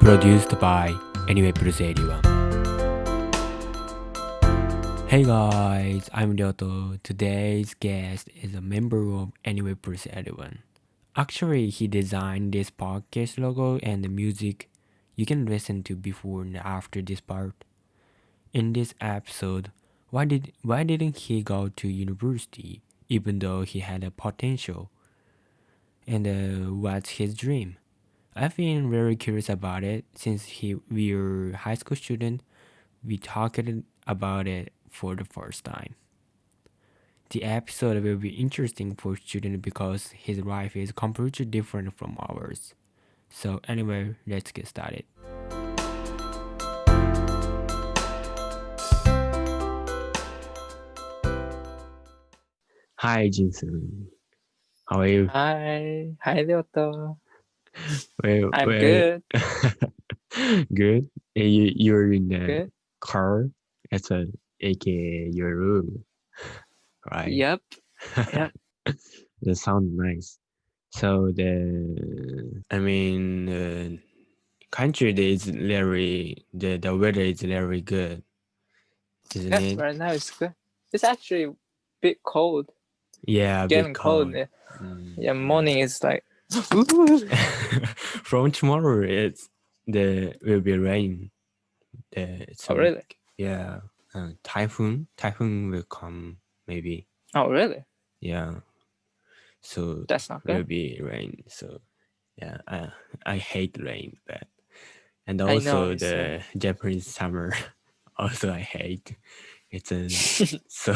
produced by Anyway Plus 81. Hey guys, I'm Ryoto. Today's guest is a member of Anyway Plus 81. Actually, he designed this podcast logo and the music you can listen to before and after this part. In this episode, why didn't he go to university even though he had a potential? And what's his dream? I've been very curious about it since we're high school student. We talked about it for the first time. The episode will be interesting for student because his life is completely different from ours. So anyway, let's get started. Hi Jinseung. How are you? Hi, Ryoto. Well, I'm good. Good. You're in the Good. car. That's aka your room, right? Yep. Yep. That sounds nice. So country is very the weather is very good, isn't Yep. it? Right now it's good. It's actually a bit cold. Yeah, a bit Getting cold. Yeah. Morning is like. From tomorrow, will be rain. Oh really? Yeah, typhoon will come maybe. Oh really? Yeah, so That's not will good. be rain. So yeah, I hate rain, but and I also know, the Japanese summer. Also, I hate. It's a so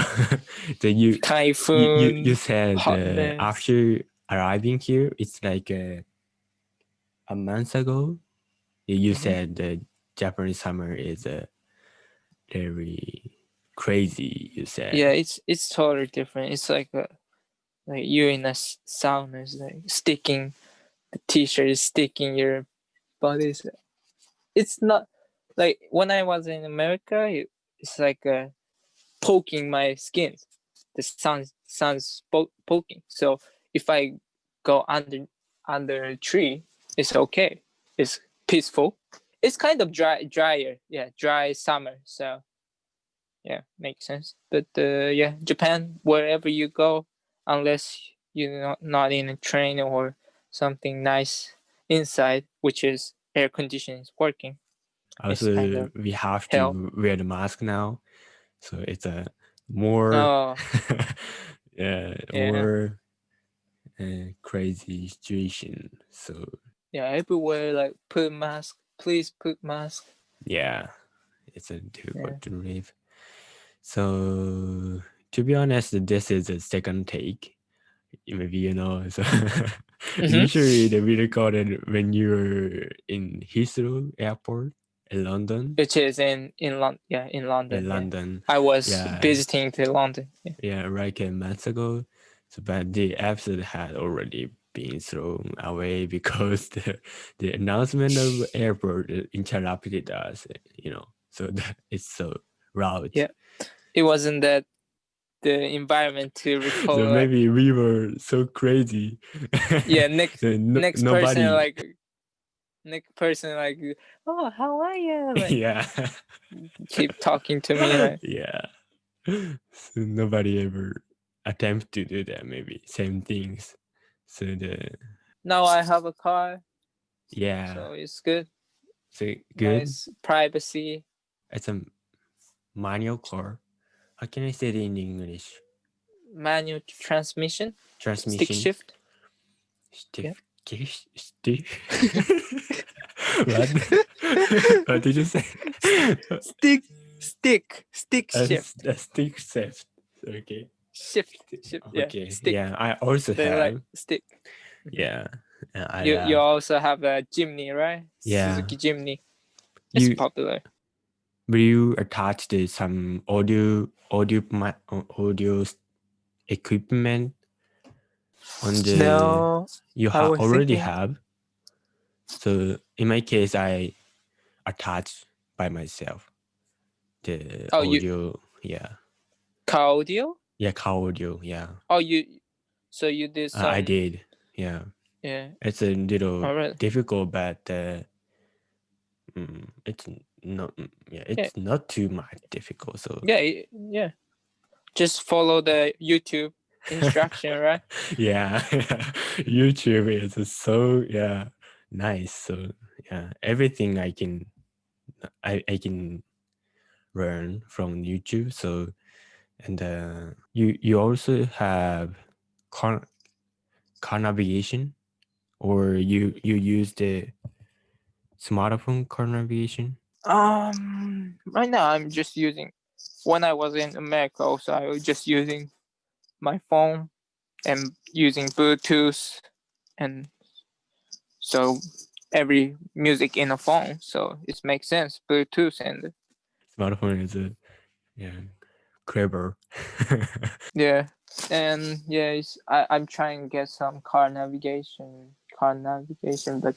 you typhoon. said Hotness. after arriving here, it's like a month ago. You said the Japanese summer is very crazy. You said. Yeah, it's totally different. It's like you're in a sauna, it's like sticking. The t-shirt is sticking your body. It's not like when I was in America. It's like poking my skin. The sun's poking. So if I go under a tree, it's okay. It's peaceful. It's kind of drier. Yeah, dry summer. So yeah, makes sense. But yeah, Japan, wherever you go, unless you're not in a train or something nice inside, which is air conditioning is working. Also, Kind of we have hell. to wear the mask now, so it's a more more crazy situation. So yeah, everywhere like put mask. Please put mask. Yeah, it's a difficult to live. So to be honest, this is the second take. Maybe you know. So usually we recorded when you were in Heathrow Airport in London. Which is in London. Yeah, in London. In London. I was visiting to London. Yeah, like a month ago. So, but the episode had already been thrown away because the announcement of airport interrupted us. So it's so loud. Yeah, it wasn't that the environment to record. So maybe we were so crazy. Yeah, next nobody. next person like, oh, how are you? Like, Yeah. keep talking to me. Like, yeah. So nobody ever attempt to do that. Maybe same things. So now I have a car. Yeah. So it's good. So good. Nice privacy. It's a manual car. How can I say it in English? Manual transmission. Stick shift. Stick. What did you say? Stick shift. A stick shift. Okay. Shift. Okay. Stick. Yeah, I also they have. Like stick. Yeah. You also have a Jimny, right? Yeah. Suzuki Jimny. It's popular. Will you attach some audio equipment on the? No, you already have. So in my case, I attach by myself the audio. Car audio. Yeah, car audio. Yeah. Oh, so you did some. I did. Yeah. Yeah. It's a little difficult, but it's not yeah, Yeah, it's not too much difficult. So yeah, yeah. Just follow the YouTube instruction, right? yeah, YouTube is so nice. So yeah, everything I can learn from YouTube. So and you also have car, car navigation, or you use the smartphone car navigation. Right now I'm just using. When I was in America, also I was just using my phone and using Bluetooth, and so every music in a phone, so it makes sense. Bluetooth and Smartphone is a yeah clever. yeah, and yeah, I'm trying to get some car navigation, but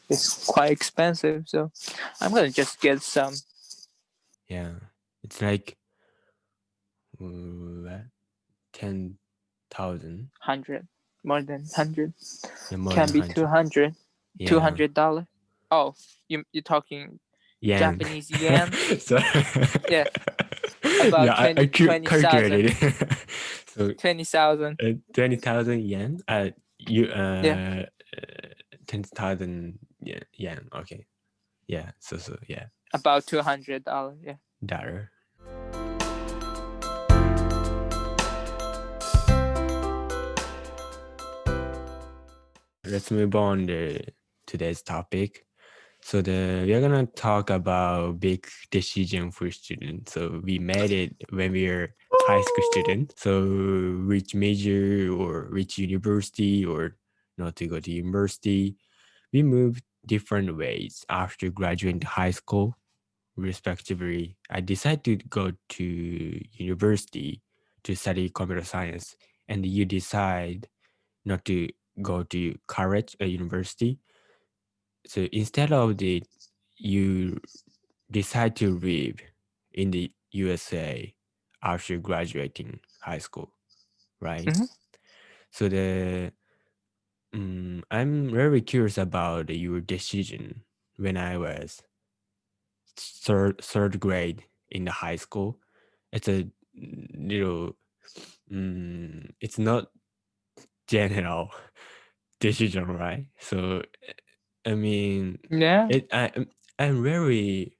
it's quite expensive, so I'm gonna just get some Yeah, it's like uh, 10,000. 100, more than 100, Yeah, more than can be 100. 200, Yeah, $200. Oh, you're talking yen. Japanese yen? So Yeah, about yeah, I 20,000. calculated. So 20,000. 20,000 yen. You Yeah, 10,000 yen. Okay. Yeah. So yeah, about $200. Yeah. dollar. Let's move on to today's topic. So we are gonna talk about big decision for students. So we made it when we were high school student. So which major or which university or not to go to university. We moved different ways after graduating high school, respectively. I decided to go to university to study computer science, and you decide not to go to college or university. So instead of you decide to live in the USA after graduating high school, right? Hmm. So I'm very curious about your decision when I was third grade in the high school. It's a little, it's not general decision, right? So I mean, Yeah. it I'm very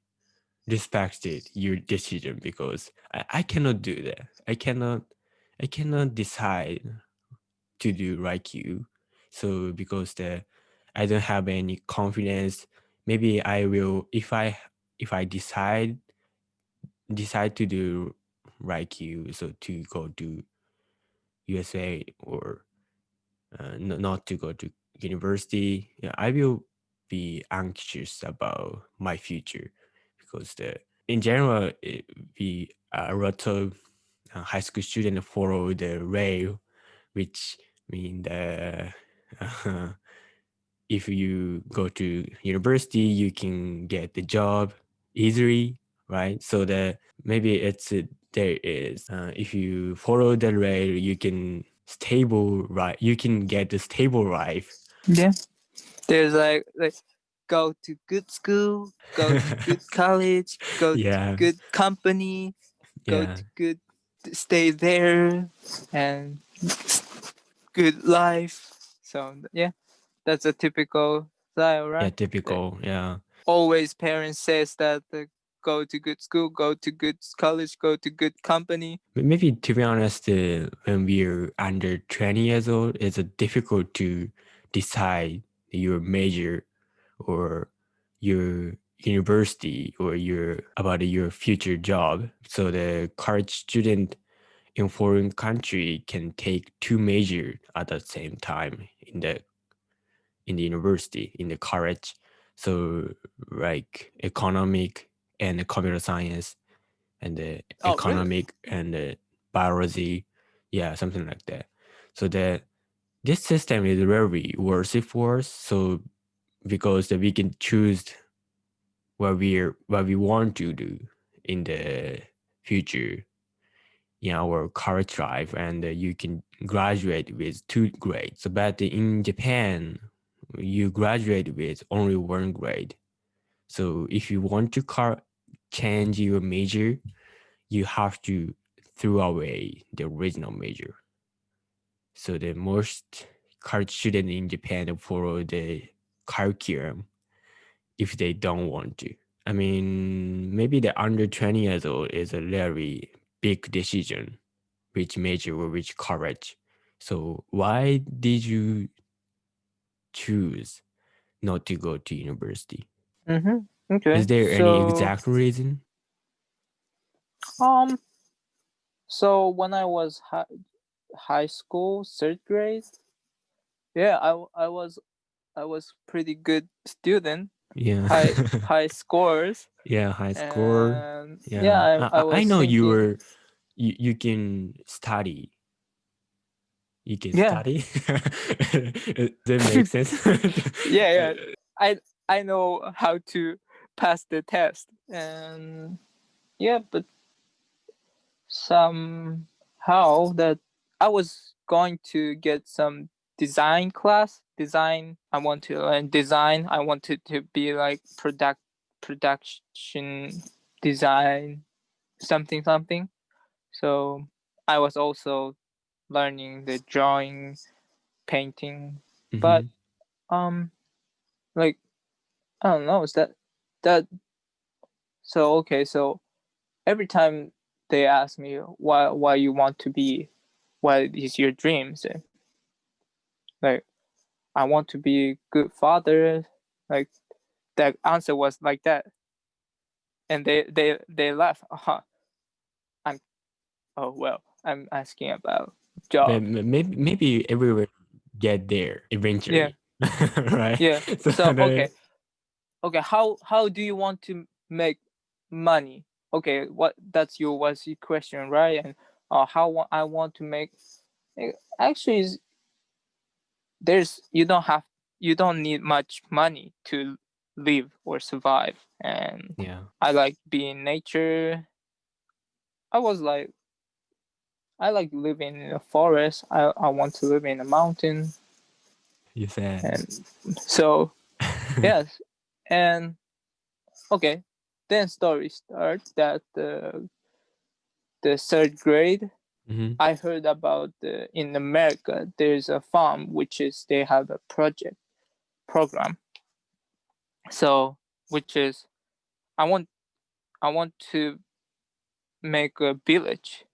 respected your decision because I cannot do that. I cannot decide to do like you. So because I don't have any confidence. Maybe I will if I decide to do like you, so to go to USA or not to go to university, yeah, I will be anxious about my future because in general we a lot of high school students follow the rail, which mean the if you go to university, you can get the job easily, right? So that maybe there is if you follow the rail, you can stable right. You can get the stable life. Yeah. There's like go to good school, go to good college, go to Yeah, good company, go yeah, to good stay there, and good life. So yeah, that's a typical style, yeah. right? Like, Typical. Yeah. always parents says that go to good school, go to good college, go to good company. Maybe to be honest, when we're under 20 years old, it's difficult to decide your major or your university or your future job. So the college student in foreign country can take two majors at the same time in the university in the college. So like economic and computer science and the Oh, really? economic and the biology, yeah, something like that. So this system is very worthy for us. So because we can choose what we want to do in the future in our college life, and you can graduate with two grades. So, but in Japan, you graduate with only one grade. So if you want to change your major, you have to throw away the original major. So the most college students in Japan follow the curriculum if they don't want to. I mean, maybe the under 20 years old is a very big decision, which major or which college. So why did you choose not to go to university? Okay. Is there any So exact reason? um so when I was high school, third grade, yeah, I was pretty good student, Yeah. high scores, Yeah, high score. and yeah, Yeah. I I was know you thinking, were you can study. You can yeah. study. That makes sense. Yeah, yeah. I I know how to pass the test, and yeah, but somehow that I was going to get some design class. Design. I want to learn design. I wanted to be like production design, something. So I was also learning the drawing, painting, but Hmm. um, like I don't know. Is that so? Okay, so every time they ask me why you want to be, what is your dreams? Like I want to be a good father. Like the answer was like that, and they laugh. I'm oh well. I'm asking about But job. maybe everyone get there Yeah, eventually, right? yeah. So So okay. How do you want to make money? Okay, that's your was your question, right? And I want to make. Actually, there's you don't need much money to live or survive, and yeah, I like being nature. I was like I like living in a forest. I want to live in a mountain, you said. and so yes. And okay, then story starts that the third grade Hmm. I heard about in America there's a farm which is they have a project program. So which is I want I want to make a village.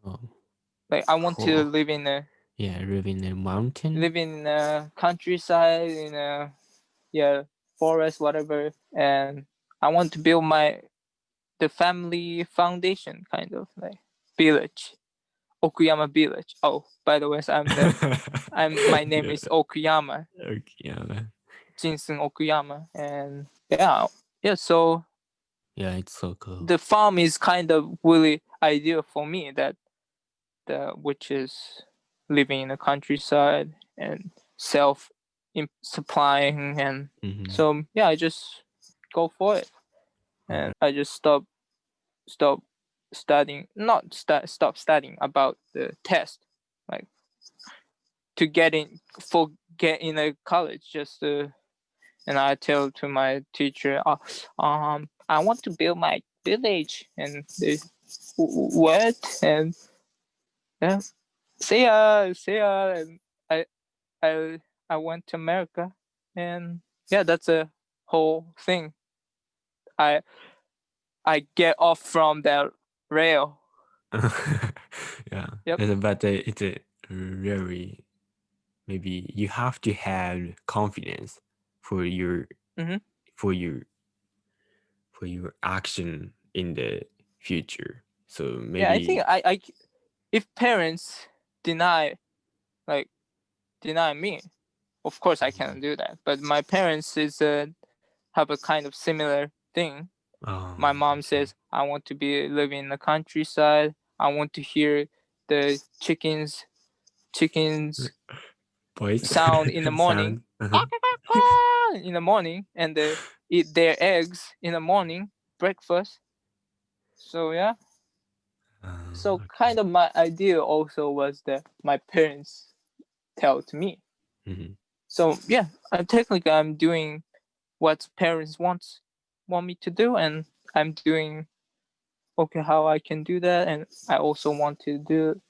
Oh, Like I want to cool. Yeah, live in a mountain. live in a countryside, in a yeah forest, whatever, and I want to build the family foundation kind of like village, Okuyama village. Oh, by the way, so my name Yeah. is Okuyama, Okay, yeah. Jinseung Okuyama, and yeah, yeah. So Yeah, it's so cool. the farm is kind of really ideal for me. That which is living in the countryside and self supplying, and Hmm. so yeah, I just go for it, Oh. and I just stop studying, not stop studying about the test, like to get in a college, just and I tell to my teacher, I want to build my village, and they what, and yeah, see ya, and I I I went to America, and yeah, that's a whole thing. I I get off from the rail. Yeah, Yep. but it's a very maybe you have to have confidence for your Hmm. for your for your action in the future. So Yeah, I think maybe. I if parents deny like deny me, of course I Mhm. cannot do that. But my parents is have a kind of similar thing. My Oh, mom okay. says I want to be living in the countryside. I want to hear the chickens Voice sound in the morning, sound. Uh-huh. in the morning, and they eat their eggs in the morning breakfast. So yeah, so Okay. kind of my idea also was that my parents tell to me. Hmm. So yeah, technically I'm doing what parents want me to do, and I'm doing okay how I can do that. And I also want to do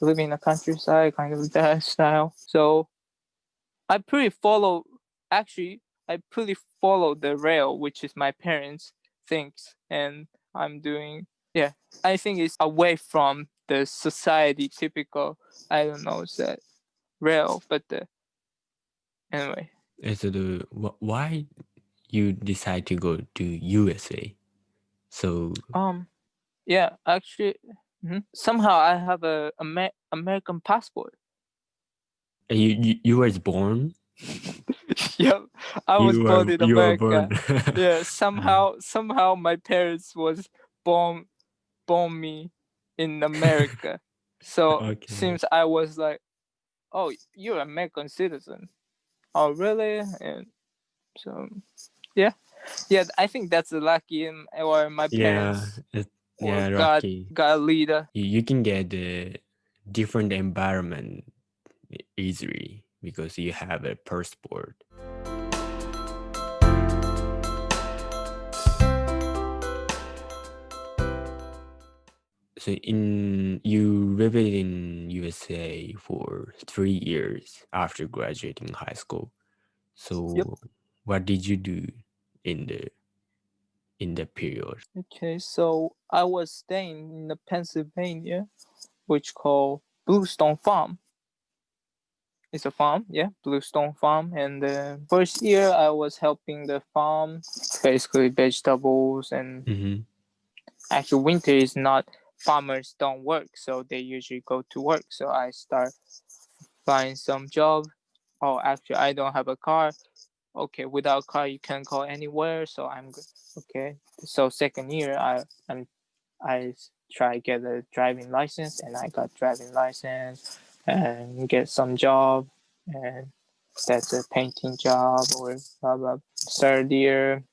live in the countryside, kind of that style. So I pretty follow actually I pretty follow the rail, which is my parents thinks, and I'm doing yeah. I think it's away from the society typical. I don't know it's that rail, but anyway. And so why you decide to go to USA? So Yeah, actually, somehow I have a American passport. you was born. Yep, I was born in You were born. America. Yeah, somehow my parents was born born me in America. So Okay. since I was like, oh, you're an American citizen. Oh, really? And so yeah, yeah. I think that's lucky, or my Yeah, parents, or yeah, God, Rocky. God leader. You can get the different environment easily because you have a passport. So in you lived in USA for 3 years after graduating high school. Yep. So what did you do in the period? Okay, so I was staying in the Pennsylvania, which called Bluestone Farm. It's a farm, yeah, Bluestone Farm. And the first year I was helping the farm, basically vegetables. And Mm-hmm. actually winter is not, farmers don't work, so they usually go to work. So I start find some job. Oh, actually I don't have a car. Okay, without car you can go anywhere. So I'm good. Okay. So second year I try get a driving license, and I got driving license and get some job, and that's a painting job or blah blah. Third year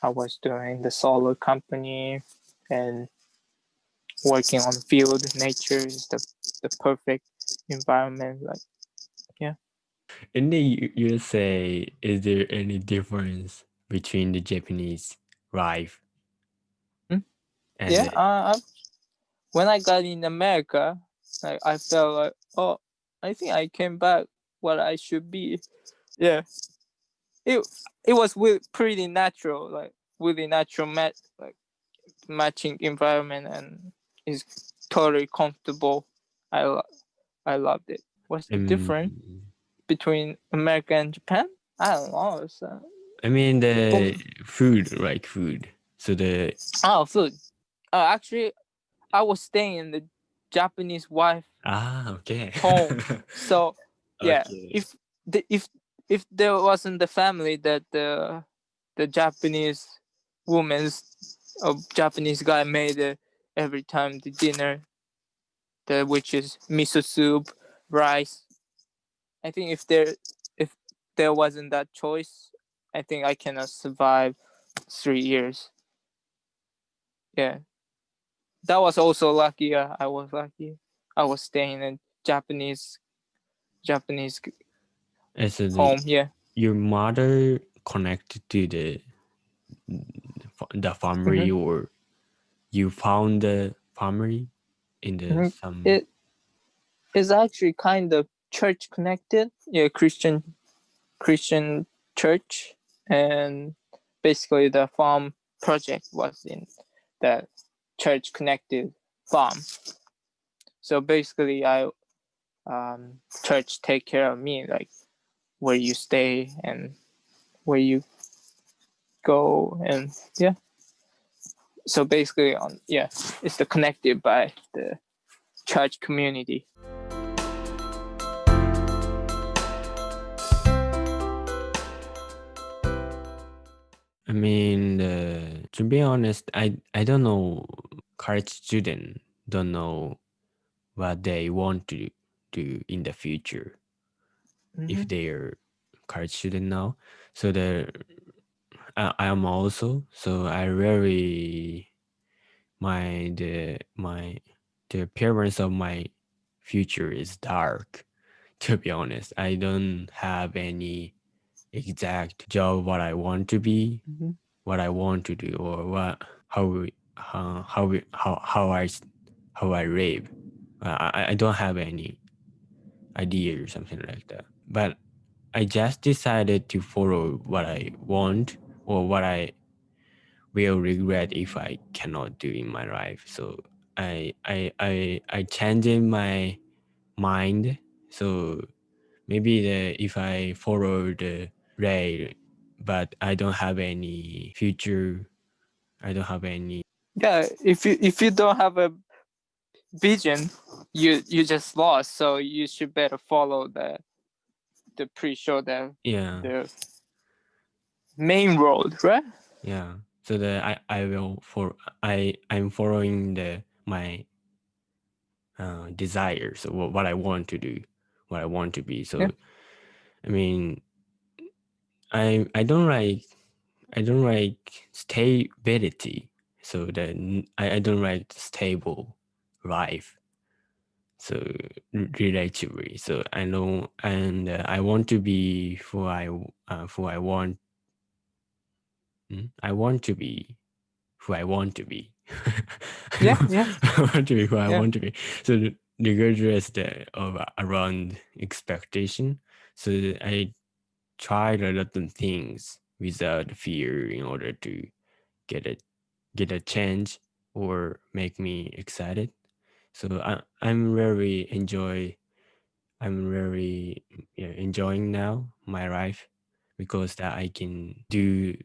I was doing the solar company and working on the field. Nature is the perfect environment. Like yeah. In the USA, is there any difference between the Japanese life Hmm? and Yeah. When I got in America, like I felt like, oh, I think I came back what I should be. Yeah, it it was pretty natural, like really natural like matching environment, and it's totally comfortable. I loved it. What's the difference um, between America and Japan? I don't know. It's, I mean the both. food, like food. So the Oh, food. Actually, I was staying in the Japanese wife okay. home. So yeah, Okay. if the if there wasn't the family that the Japanese woman's or Japanese guy made every time the dinner, which is miso soup, rice. I think if there wasn't that choice, I think I cannot survive 3 years. Yeah, that was also lucky. I was lucky. I was staying in Japanese And so home. Yeah. your mother connected to the family, hmm or you found the family in the some. It is actually kind of church connected. Yeah, Christian church, and basically the farm project was in the church connected farm. So basically, I church take care of me, like where you stay and where you go, and yeah. So basically, on yeah, it's the connected by the church community. I mean, to be honest, I don't know. College student don't know what they want to do in the future if hmm they're college student now. So I am also, so I really my the appearance of my future is dark. To be honest, I don't have any exact job what I want to be, Mm-hmm. what I want to do, or how I live. I don't have any idea or something like that. But I just decided to follow what I want or what I will regret if I cannot do in my life. So I changed my mind. So maybe if I follow the rail, but I don't have any future, I don't have any. Yeah, if you don't have a vision, you just lost. So you should better follow the pre-show Yeah, the main road, right? yeah. So I will I'm following my desires, so what I want to do, what I want to be. Yeah. So I mean, I don't like stability. So then I don't like stable life. So relatively, so I know, and I want to be who I want. I want to be who I want to be. Yeah, yeah, I want to be who I yeah. want to be. So regardless of around expectation. So I tried a lot of things without fear in order to get a get a change or make me excited. So I'm very enjoying now my life because that I can do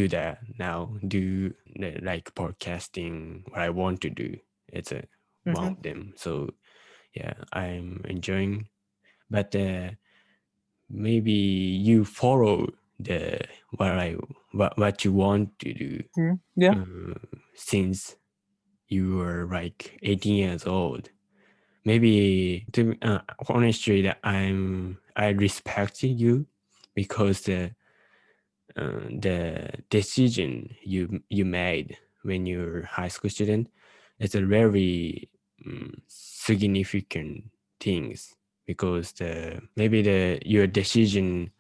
that now, do like podcasting, what I want to do. It's a one Mm-hmm. of them. So yeah, I'm enjoying. But maybe you follow the what you want to do Mm-hmm. Yeah. since you were like 18 years old. Maybe honestly, that I respect you because the decision you made when you're a high school student, it's a very significant things because maybe your decision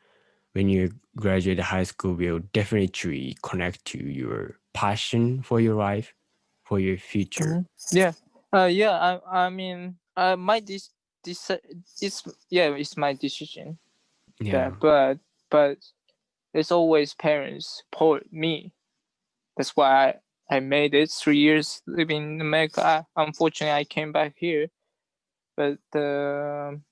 when you graduate high school will definitely connect to your passion for your life, for your future. Mm-hmm. Yeah. Yeah. I mean, my this it's yeah, it's my decision. Yeah. That, but it's always parents support me. That's why I made it 3 years living in America. Unfortunately, I came back here, but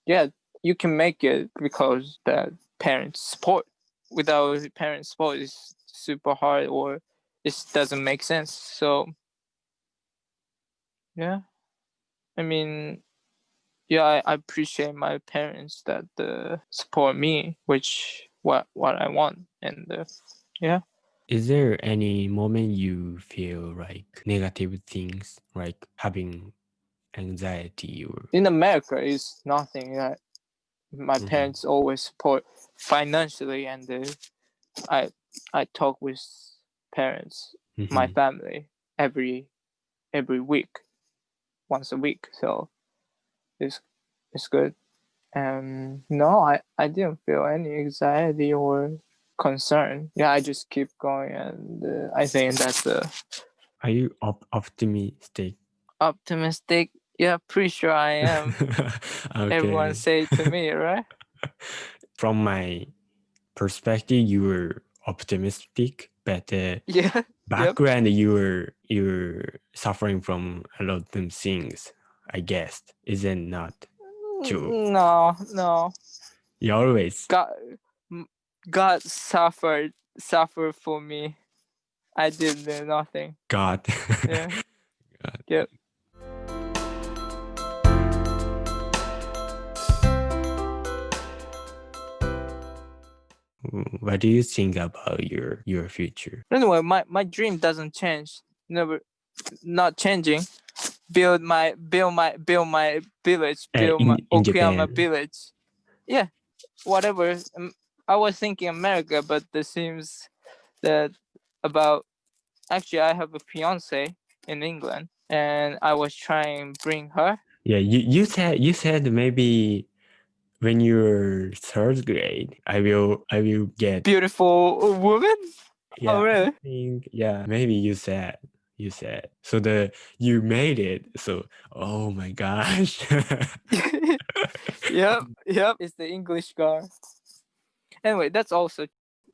yeah, you can make it because the parents support. Without parents support, it's super hard or it doesn't make sense. So yeah, I mean, yeah, I appreciate my parents that support me, which what I want, and yeah. Is there any moment you feel like negative things, like having anxiety or? In America, it's nothing that my Mhm, parents always support financially, and I I talk with parents, my mhm. family every week, once a week. So it's it's good. And no, I didn't feel any anxiety or concern. Yeah, I just keep going, and I think that's Are you optimistic? optimistic. Yeah, pretty sure I am. Everyone Okay. say it to me, right? From my perspective, you were optimistic, but Yeah. Yep. background you were suffering from a lot of them things. I guess is it not true? No, no. You always God, God suffered for me. I did nothing. got. Yeah. Yep. What do you think about your future? Anyway, my dream doesn't change. Never, not changing. Build my village. Build my In Okayama Japan, village. Yeah. Whatever. I was thinking America, but it seems that about actually I have a fiance in England, and I was trying to bring her. yeah. You said maybe when you're third grade, I will get. Beautiful woman. Yeah, Oh I really? think, yeah, maybe you said so the you made it. So, oh my gosh. Yep, yep. It's the English girl. Anyway, that's also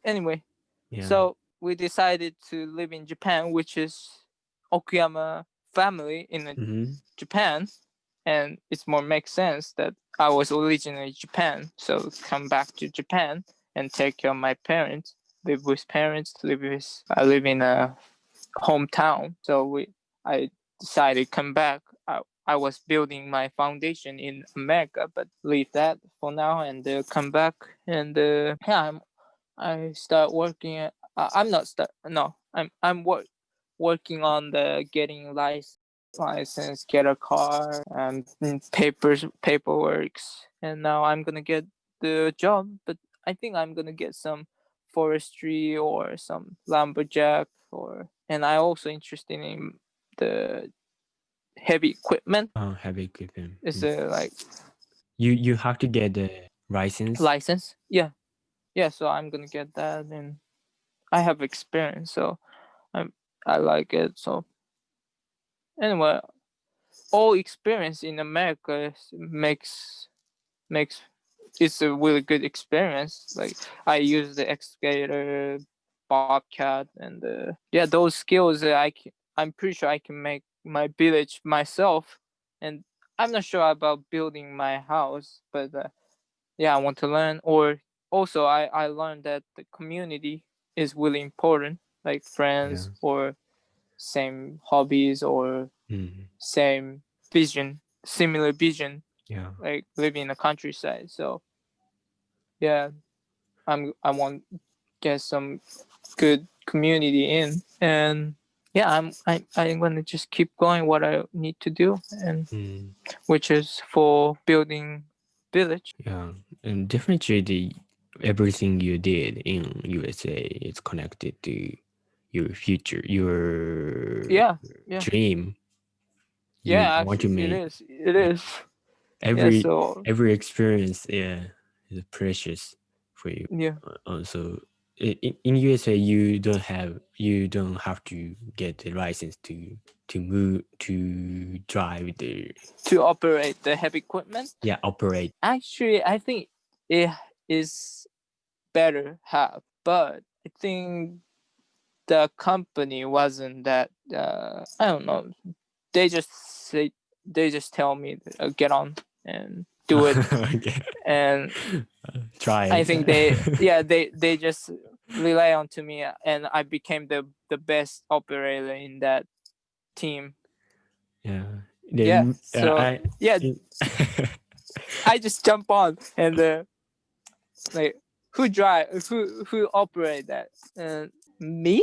anyway. Yeah. So we decided to live in Japan, which is Okuyama family in Mm-hmm. Japan, and it's more makes sense that I was originally Japan, so come back to Japan and take care of my parents, live with parents, I live in a hometown, so I decided come back. I was building my foundation in America, but leave that for now and come back and yeah, I start working. I'm not start. No, working on the getting license, get a car, and paperworks, and now I'm gonna get the job. But I think I'm gonna get some forestry or some lumberjack, and I also interested in the heavy equipment. Have a good one. Is a like You have to get the license. license? Yeah, yeah. So I'm gonna get that, and I have experience, so I'm I like it. So anyway, all experience in America makes it's a really good experience. Like I use the excavator, bobcat, and yeah, those skills that I'm pretty sure I can make my village myself. And I'm not sure about building my house, but yeah, I want to learn. Or also, I learned that the community is really important, like Yeah. friends or same hobbies or Mm. same vision, similar vision, Yeah. like living in the countryside. So yeah, I want get some good community in, and yeah, I'm gonna just keep going what I need to do, and Mm. which is for building village. Yeah. And definitely everything you did in USA is connected to your future, your Yeah, yeah, dream you yeah. want to Actually, it make. is. It Yeah. is. Yeah. every So every experience, yeah, is precious for you. yeah, Also, in USA, you don't have to get the license to move to drive the, to operate the heavy equipment. yeah, operate. Actually, I think it is better have, but I think the company wasn't that. I don't know. They just say they just tell me get on and do it, Okay. and Try I it. think they just rely on to me, and I became the best operator in that team. Yeah. Yeah. Then So I. yeah, I just jump on and like who operate that? Me,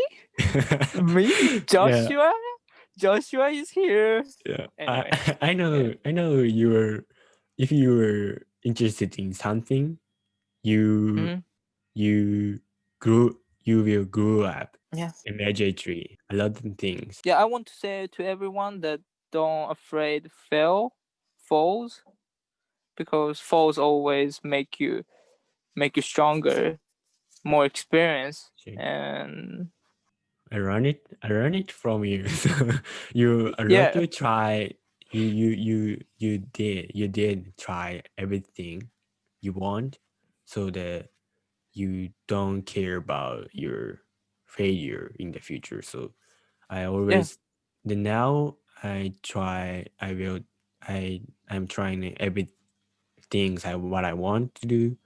me, Yeah. Joshua. Joshua is here. Yeah. I Anyway, I yeah, know I know you were, if you were interested in something, you hmm you you will grow up yeah, immediately a lot of things. yeah. I want to say to everyone that don't afraid falls, because falls always make you stronger, more experience, See, and I learned it from you. So you a lot yeah, to try. You did try everything you want, so that you don't care about your failure in the future. So I yeah, always, the now I try, I will, I'm trying everything what I want to do,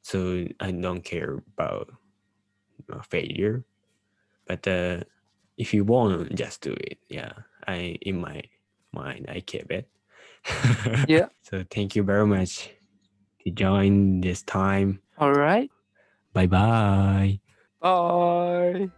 so I don't care about failure. But if you want, just do it. Yeah, I in my mind I keep it. yeah. So thank you very much to join this time. All right. Bye bye. Bye.